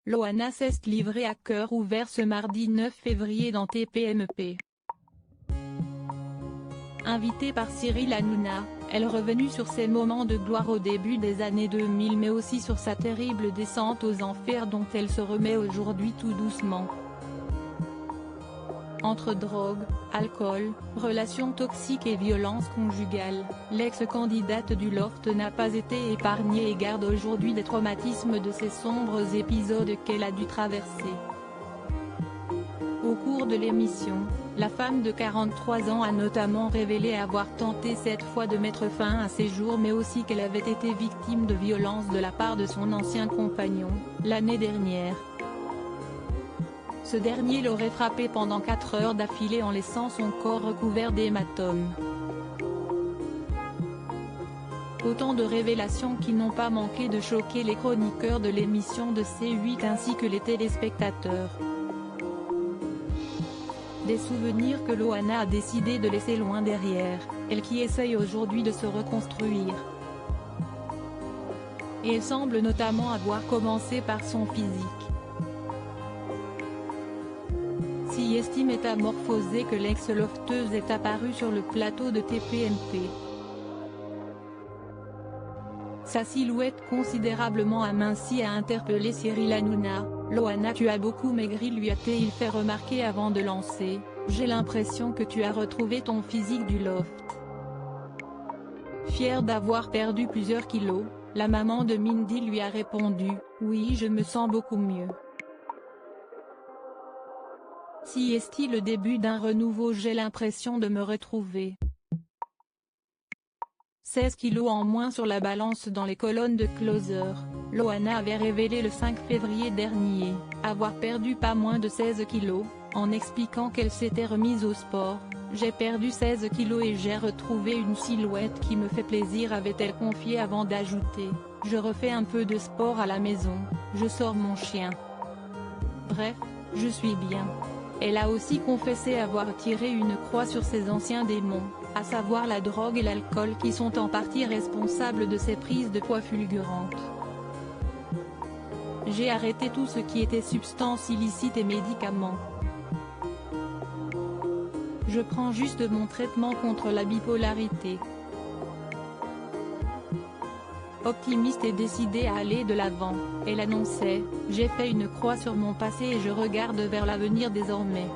Loana s'est livrée à cœur ouvert ce mardi 9 février dans TPMP. Invitée par Cyril Hanouna, elle est revenue sur ses moments de gloire au début des années 2000 mais aussi sur sa terrible descente aux enfers dont elle se remet aujourd'hui tout doucement. Entre drogue, alcool, relations toxiques et violence conjugale, l'ex-candidate du Loft n'a pas été épargnée et garde aujourd'hui des traumatismes de ces sombres épisodes qu'elle a dû traverser. Au cours de l'émission, la femme de 43 ans a notamment révélé avoir tenté cette fois de mettre fin à ses jours mais aussi qu'elle avait été victime de violences de la part de son ancien compagnon, l'année dernière. Ce dernier l'aurait frappé pendant 4 heures d'affilée en laissant son corps recouvert d'hématomes. Autant de révélations qui n'ont pas manqué de choquer les chroniqueurs de l'émission de C8 ainsi que les téléspectateurs. Des souvenirs que Loana a décidé de laisser loin derrière, elle qui essaye aujourd'hui de se reconstruire. Et elle semble notamment avoir commencé par son physique. Si estime métamorphosée que l'ex-lofteuse est apparue sur le plateau de TPMP. Sa silhouette considérablement amincie a interpellé Cyril Hanouna. Loana, tu as beaucoup maigri, lui a-t-il fait remarquer avant de lancer, j'ai l'impression que tu as retrouvé ton physique du Loft. Fière d'avoir perdu plusieurs kilos, la maman de Mindy lui a répondu, oui je me sens beaucoup mieux. Si est-il le début d'un renouveau, j'ai l'impression de me retrouver. 16 kilos en moins sur la balance dans les colonnes de Closer, Loana avait révélé le 5 février dernier, avoir perdu pas moins de 16 kilos, en expliquant qu'elle s'était remise au sport. J'ai perdu 16 kilos et j'ai retrouvé une silhouette qui me fait plaisir, avait-elle confié avant d'ajouter, je refais un peu de sport à la maison, je sors mon chien. Bref, je suis bien. Elle a aussi confessé avoir tiré une croix sur ses anciens démons, à savoir la drogue et l'alcool qui sont en partie responsables de ses prises de poids fulgurantes. J'ai arrêté tout ce qui était substances illicites et médicaments. Je prends juste mon traitement contre la bipolarité. Optimiste et décidée à aller de l'avant, elle annonçait, j'ai fait une croix sur mon passé et je regarde vers l'avenir désormais.